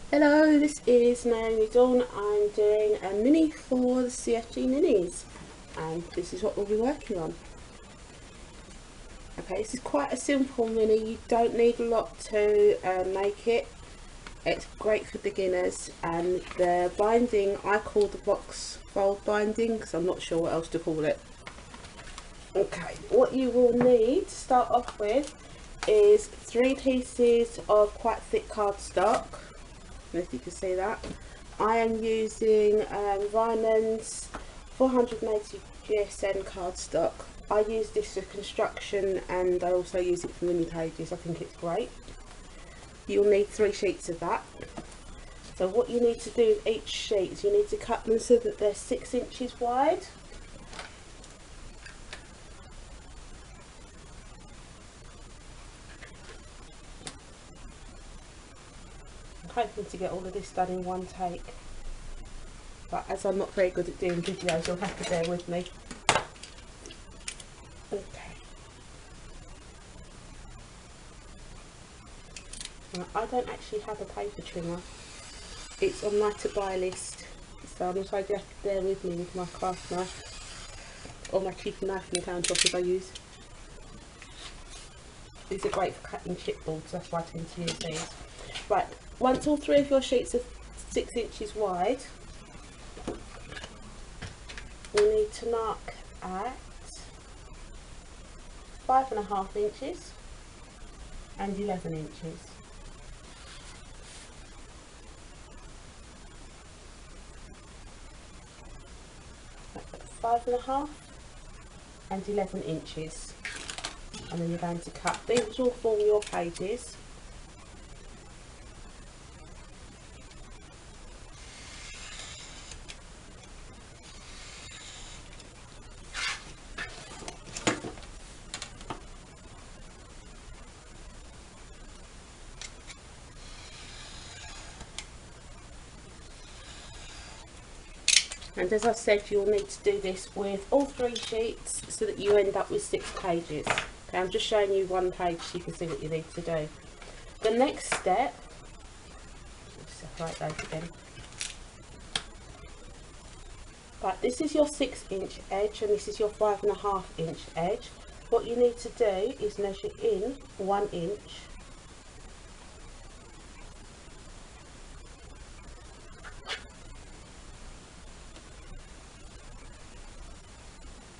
Hello, this is Naomi Dawn. I'm doing a mini for the CFG minis, and this is what we'll be working on. Okay, this is quite a simple mini. You don't need a lot to make it. It's great for beginners, and the binding I call the box fold binding because I'm not sure what else to call it. Okay, what you will need to start off with is 3 pieces of quite thick cardstock. If you can see that, I am using Vinan's 480 GSM cardstock. I use this for construction and I also use it for mini pages. I think it's great. You'll need 3 sheets of that. So what you need to do with each sheet is you need to cut them so that they're 6 inches wide. Hoping to get all of this done in one take, but as I'm not very good at doing videos, you'll have to bear with me. Okay. Now, I don't actually have a paper trimmer. It's on my to buy list, so I'm afraid you have to bear with me with my craft knife or my cheaper knife in the pound shop as I use. These are great for cutting chipboards, that's why I tend to use these. Right, once all 3 of your sheets are 6 inches wide, you need to mark at 5.5 inches and 11 inches. That's 5.5 and 11 inches. And then you're going to cut. These will form your pages. And as I said, you'll need to do this with all 3 sheets so that you end up with 6 pages. Okay, I'm just showing you one page so you can see what you need to do. The next step, separate those again. Right, this is your 6-inch edge and this is your 5.5-inch edge. What you need to do is measure in 1 inch.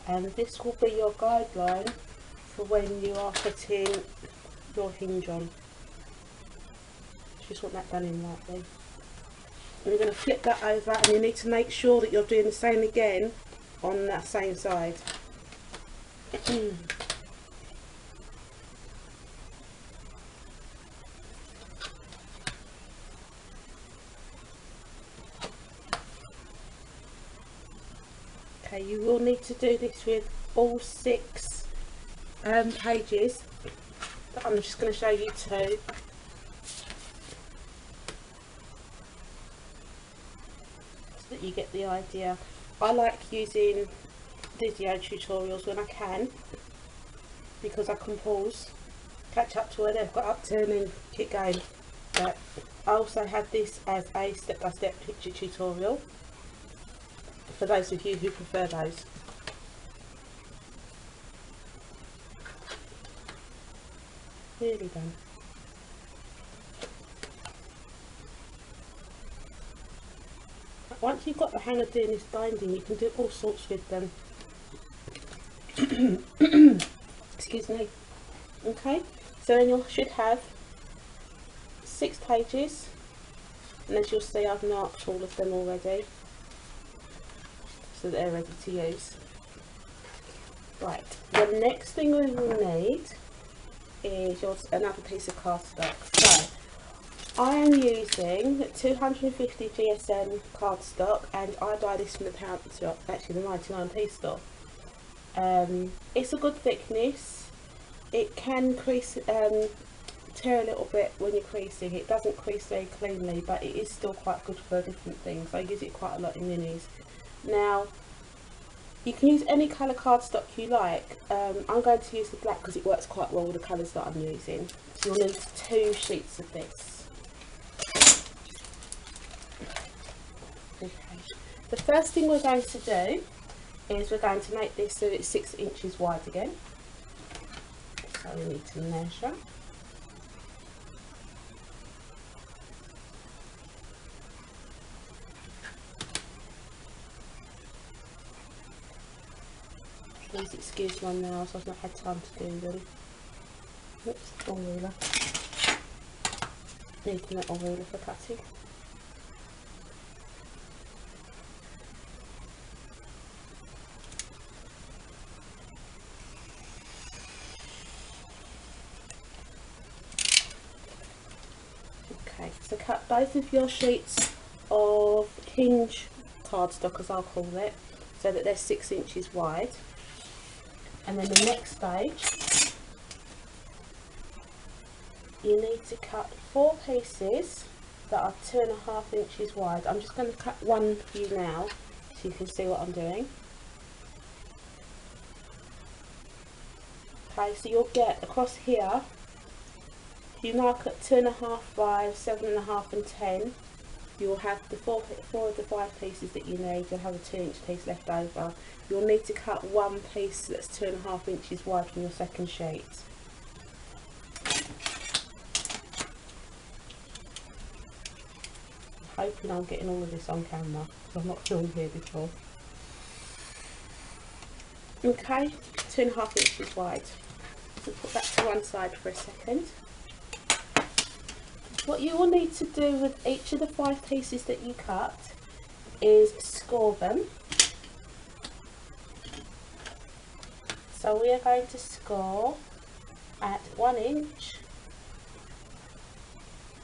And this will be your guideline for when you are putting your hinge on. Just want that done in lightly. And you're going to flip that over, and you need to make sure that you're doing the same again on that same side. Okay, you will need to do this with all 6 pages, but I'm just going to show you 2. So that you get the idea. I like using video tutorials when I can, because I can pause, catch up to where they've got up to and then keep going. But I also have this as a step-by-step picture tutorial for those of you who prefer those. Nearly done. Once you've got the hang of doing this binding, you can do all sorts with them. Excuse me. Okay, so then you should have 6 pages, and as you'll see, I've marked all of them already, so they're ready to use. Right, the next thing we will need is another piece of cardstock. So I am using 250 GSM cardstock, and I buy this from the pound shop, actually the 99p store. It's a good thickness. It can crease, tear a little bit when you're creasing. It doesn't crease very cleanly, but it is still quite good for different things. I use it quite a lot in minis. Now, you can use any colour cardstock you like. I'm going to use the black because it works quite well with the colours that I'm using. So you'll need 2 sheets of this. Okay. The first thing we're going to do is we're going to make this so it's 6 inches wide again. So we need to measure. Please excuse my nails, I've not had time to do them. Oops, wrong ruler. Need a metal ruler for cutting. Okay, so cut both of your sheets of hinge cardstock, as I'll call it, so that they're 6 inches wide. And then the next stage, you need to cut 4 pieces that are 2.5 inches wide. I'm just going to cut one for you now so you can see what I'm doing. Okay, so you'll get across here, if you mark at 2.5 by 7.5 and 10, you'll have the four of the 5 pieces that you need. You'll have a 2 inch piece left over. You'll need to cut one piece that's 2.5 inches wide from your second sheet. I'm hoping I'm getting all of this on camera because I've not filmed here before. Okay, 2.5 inches wide. So put that to one side for a second. What you will need to do with each of the 5 pieces that you cut is score them. So we are going to score at 1 inch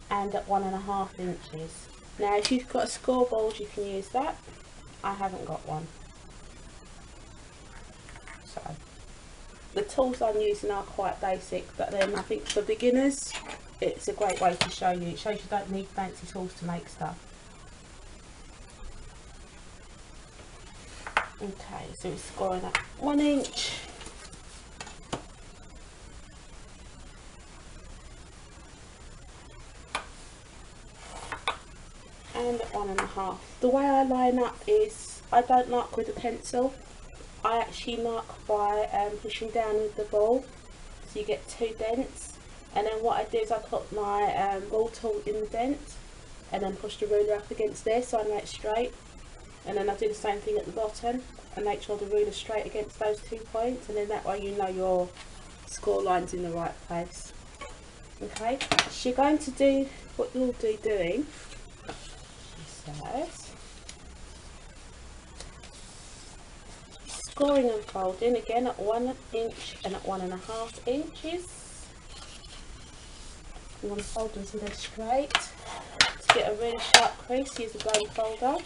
and at 1.5 inches. Now if you've got a scoreboard you can use that. I haven't got one. So the tools I'm using are quite basic, but then I think for beginners it's a great way to show you. It shows you don't need fancy tools to make stuff. Okay, so we're scoring at 1 inch. And at 1.5. The way I line up is I don't mark with a pencil. I actually mark by pushing down with the ball, so you get 2 dents. And then what I do is I put my ball tool in the dent and then push the ruler up against there so I know it's straight. And then I do the same thing at the bottom and make sure the ruler's straight against those 2 points, and then that way you know your score line's in the right place. Okay, so you're going to do what you'll be doing. She says, scoring and folding again at 1 inch and at 1.5 inches. You want to fold them so they're straight. To get a really sharp crease, use a blade folder.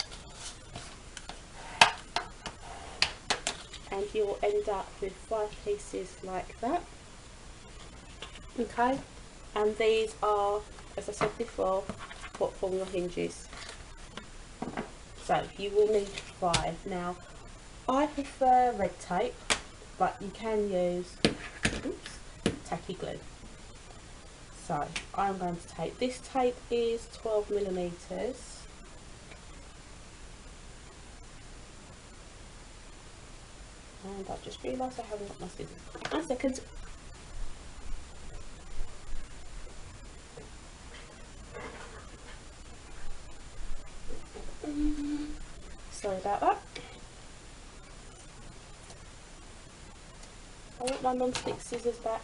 And you will end up with 5 pieces like that. Okay, and these are, as I said before, what form your hinges. So you will need 5. Now, I prefer red tape, but you can use tacky glue. So I'm going to take, this tape is 12mm. And I've just realised I haven't got my scissors. 1 second. Sorry about that. I want my non-stick scissors back.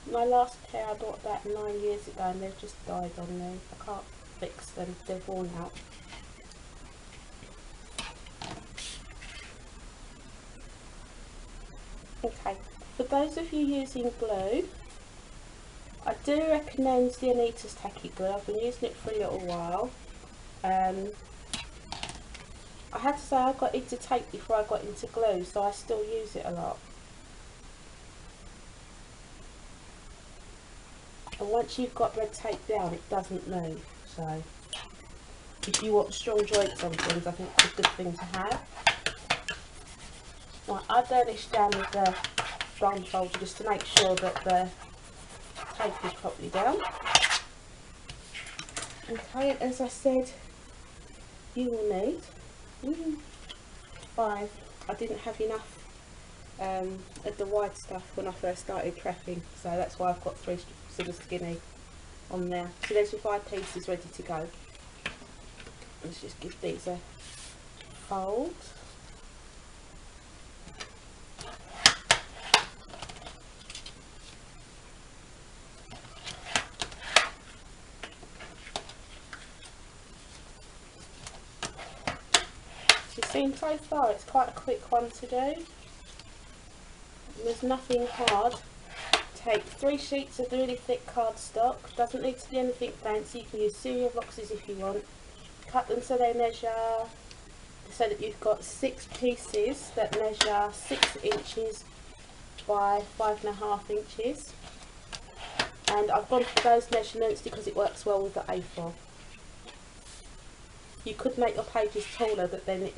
My last pair I bought about 9 years ago and they've just died on me. I can't fix them, they're worn out. Okay, for those of you using glue, I do recommend the Anita's tacky glue. I've been using it for a little while. I had to say I got into tape before I got into glue, so I still use it a lot. And once you've got red tape down, it doesn't move. So if you want strong joints on things, I think it's a good thing to have. Right, I burnish down with the blind folder just to make sure that the tape is properly down. Okay, as I said, you will need 5. I didn't have enough of the wide stuff when I first started prepping, so that's why I've got 3 sort of skinny on there. So there's your 5 pieces ready to go. Let's just give these a fold. As you've seen so far, it's quite a quick one to do. There's nothing hard. Take 3 sheets of really thick cardstock. Doesn't need to be anything fancy. You can use cereal boxes if you want. Cut them so they measure, so that you've got 6 pieces that measure 6 inches by 5.5 inches. And I've gone for those measurements because it works well with the A4. You could make your pages taller, but then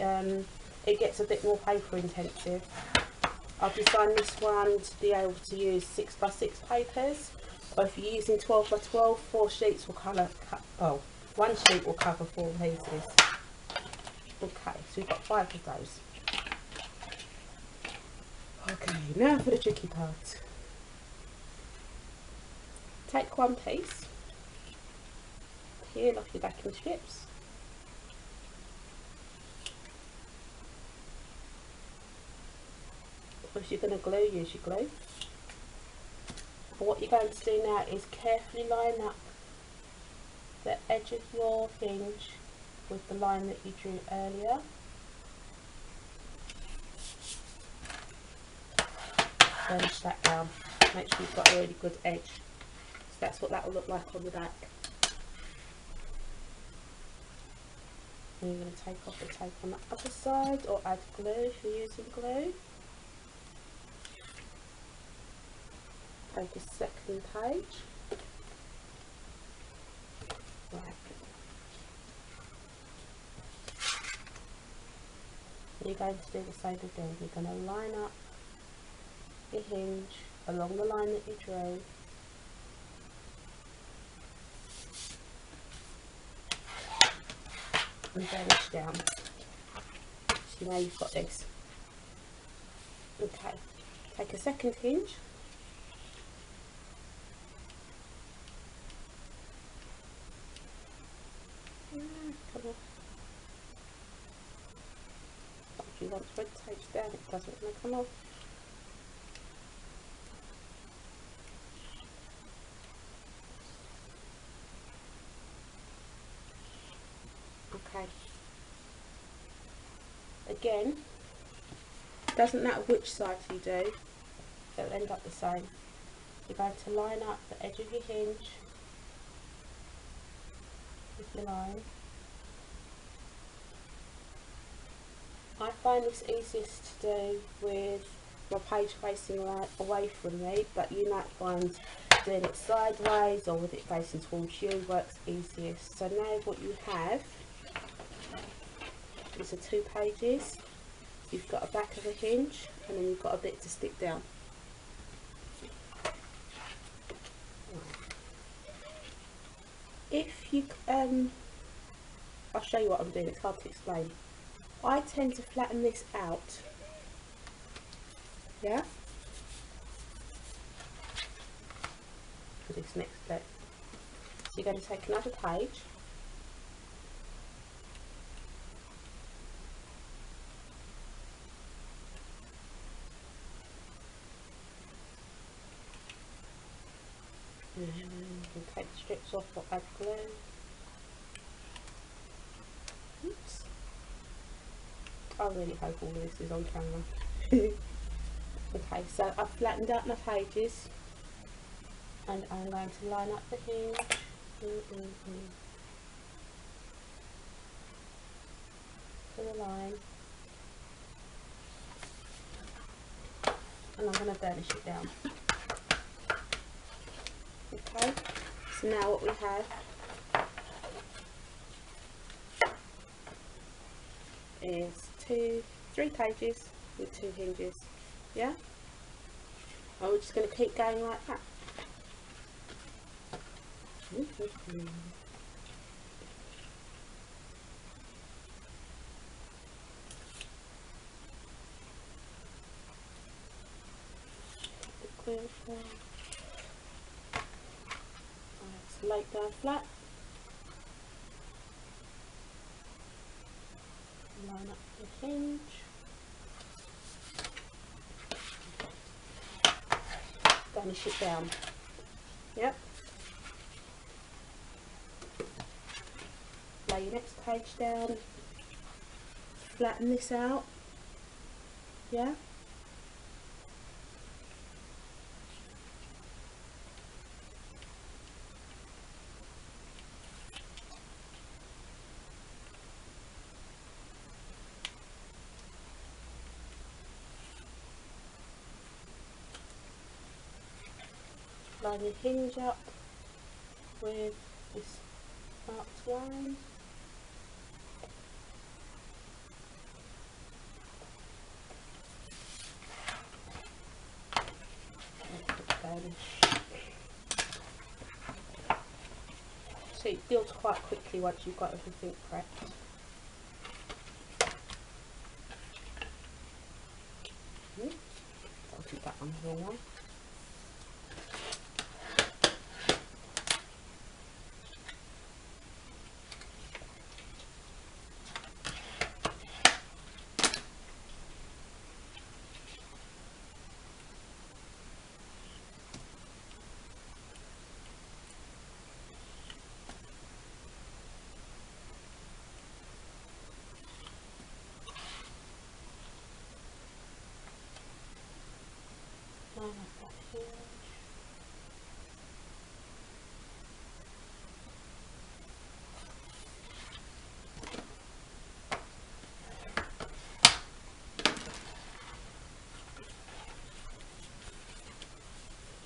it gets a bit more paper intensive. I've designed this one to be able to use 6x6 papers, or if you're using 12x12, 4 sheets will cover, oh, 1 sheet will cover 4 pieces. Okay, so we've got 5 of those. Okay, now for the tricky part. Take 1 piece, peel off your backing strips. If you're going to glue, use your glue. But what you're going to do now is carefully line up the edge of your hinge with the line that you drew earlier. Burnish that down. Make sure you've got a really good edge. So that's what that will look like on the back. And you're going to take off the tape on the other side, or add glue if you're using glue. Take a second page. Right. You're going to do the same again. You're going to line up your hinge along the line that you drew. And burnish down. So now you've got this. Okay. Take a second hinge. Come on. If you want thread tapes down, it doesn't want to come off. Okay. Again, doesn't matter which side you do, they'll end up the same. You're going to line up the edge of your hinge with your line. I find this easiest to do with my page facing away from me, but you might find doing it sideways or with it facing towards you works easiest. So now what you have is the 2 pages. You've got a back of a hinge and then you've got a bit to stick down. If you, I'll show you what I'm doing, it's hard to explain. I tend to flatten this out, yeah, for this next step. So you're going to take another page, and you take the strips off or add glue. Oops. I really hope all of this is on camera. Okay, so I've flattened out my pages and I'm going to line up the hinge. To the line. And I'm going to burnish it down. Okay, so now what we have is 3 pages with 2 hinges, yeah? And we're just going to keep going like that. Let's lay it down flat. Line up the hinge. Garnish it down. Yep. Lay your next page down. Flatten this out. Yeah. Line your hinge up with this marked line. So it builds quite quickly once you've got everything prepped. I'll keep that one the wrong way. Line up that hinge.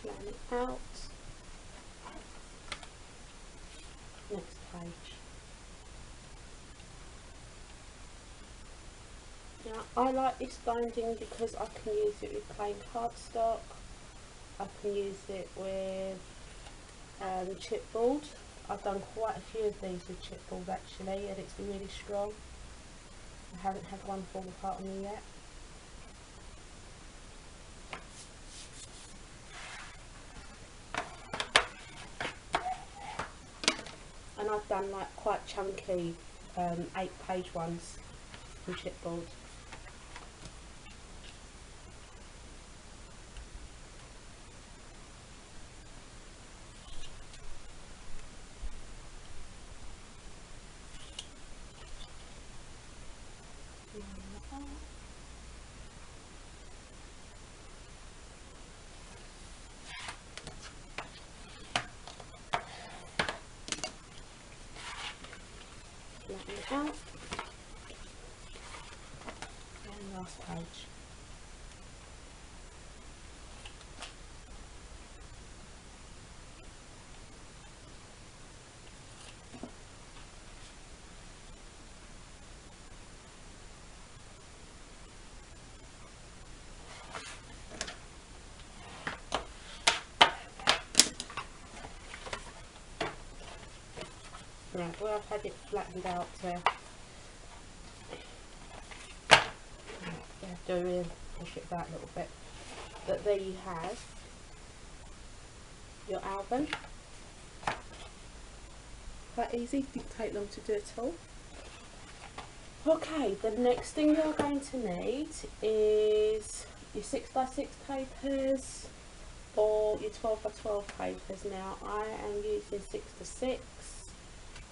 Line it out. Next page. Now I like this binding because I can use it with plain cardstock. I can use it with chipboard. I've done quite a few of these with chipboard actually, and it's really strong. I haven't had one fall apart on me yet. And I've done like quite chunky 8-page ones from chipboard. Flatten it out. And last page. Right, well I've had it flattened out to do really push it back a little bit. But there you have your album. Quite easy, didn't take long to do at all. Okay, the next thing you're going to need is your 6x6 papers or your 12x12 papers. Now I am using 6x6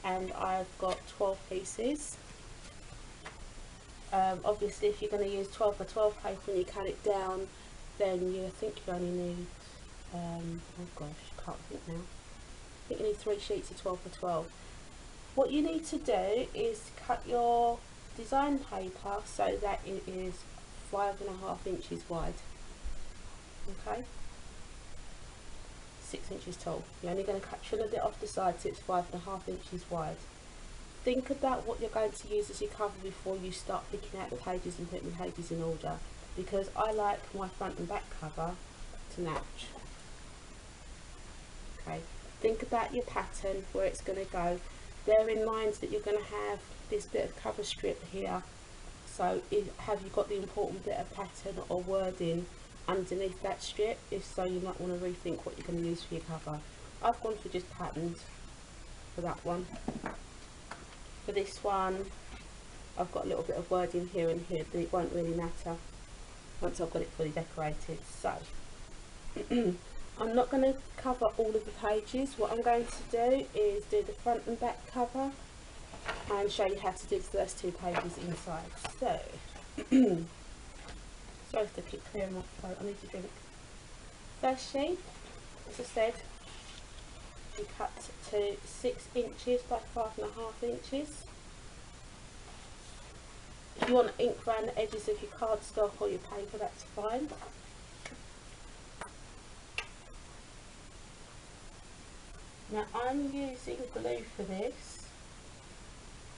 and I've got 12 pieces. Obviously if you're going to use 12x12 paper and you cut it down, then I think you only need, oh gosh, I can't think now. I think you need 3 sheets of 12x12. What you need to do is cut your design paper so that it is 5.5 inches wide. Okay? 6 inches tall. You're only going to cut trim a bit off the side so it's 5.5 inches wide. Think about what you're going to use as your cover before you start picking out the pages and putting the pages in order, because I like my front and back cover to match. Okay, think about your pattern, where it's going to go. Bear in mind that you're going to have this bit of cover strip here, so have you got the important bit of pattern or wording underneath that strip, if so you might want to rethink what you're going to use for your cover. I've gone for just patterns for that one. For this one I've got a little bit of wording here and here, but it won't really matter once I've got it fully decorated. So I'm not going to cover all of the pages. What I'm going to do is do the front and back cover and show you how to do the first 2 pages inside. So sorry to keep clearing my throat, I need to drink. First sheet, as I said, you cut to 6 inches by 5.5 inches. If you want to ink around the edges of your cardstock or your paper, that's fine. Now I'm using glue for this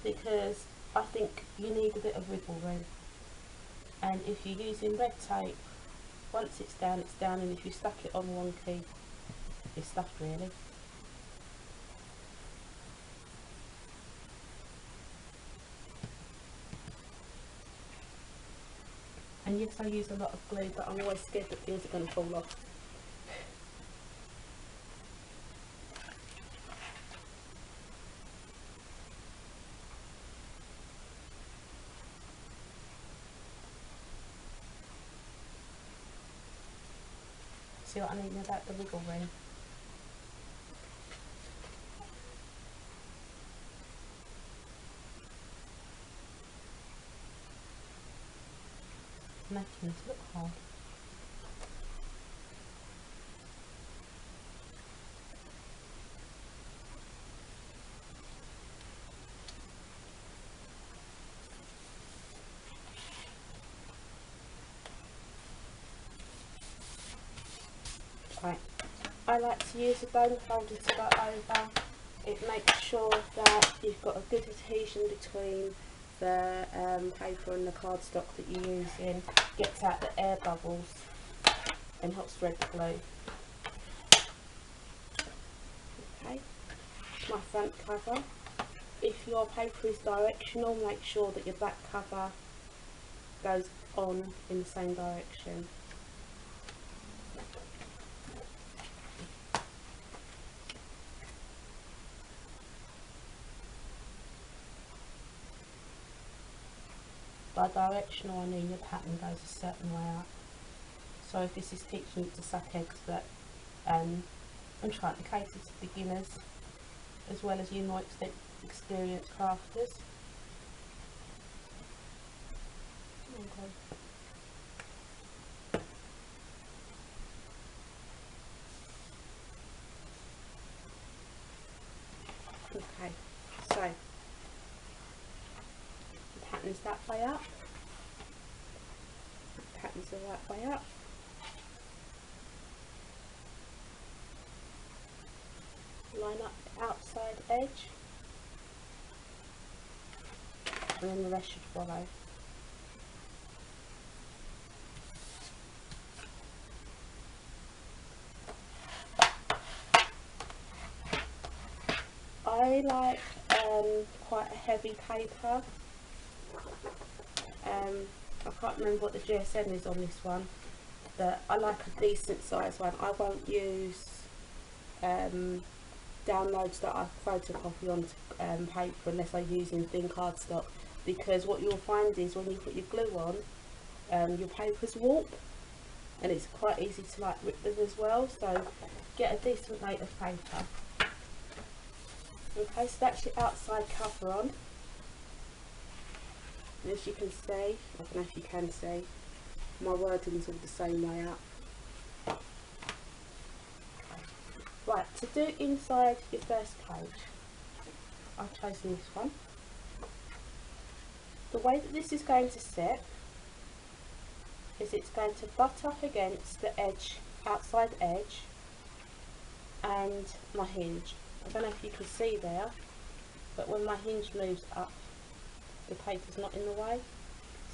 because I think you need a bit of wiggle room, and if you're using red tape, once it's down, and if you stuck it on wonky, it's stuffed really. And yes, I use a lot of glue, but I'm always scared that things are going to fall off. See what I mean about the wiggle room? Making this look hard. Right, I like to use a bone folder to go over. It makes sure that you've got a good adhesion between the paper and the cardstock that you're using, gets out the air bubbles and helps spread the glue. Okay, my front cover. If your paper is directional, make sure that your back cover goes on in the same direction. By directional I mean your pattern goes a certain way up. So if this is teaching you to suck eggs, but I'm trying to cater to beginners as well as you more experienced crafters. Okay. Okay, so the pattern's that way up, the patterns are that way up. Line up the outside edge, and then the rest should follow. I like quite a heavy paper. I can't remember what the GSM is on this one, but I like a decent size one. I won't use downloads that I photocopy onto paper unless I'm using thin cardstock, because what you'll find is when you put your glue on, your papers warp, and it's quite easy to like rip them as well. So get a decent weight of paper. Okay, so that's your outside cover on. And as you can see, I don't know if you can see, my wording's all the same way up. Right, to do inside your first page, I've chosen this one. The way that this is going to sit is it's going to butt up against the edge, outside edge, and my hinge. I don't know if you can see there, but when my hinge moves up, the paper's not in the way,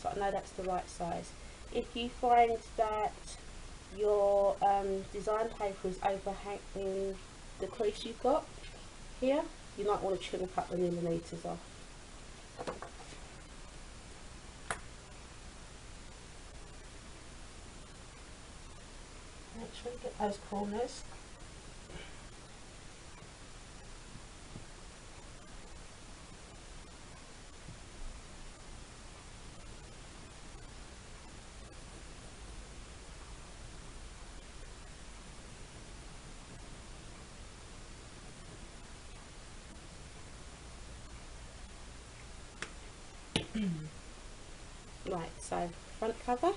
so I know that's the right size. If you find that your design paper is overhanging the crease you've got here, you might want to trim a couple of millimetres off. Make sure you get those corners. Right, so front cover.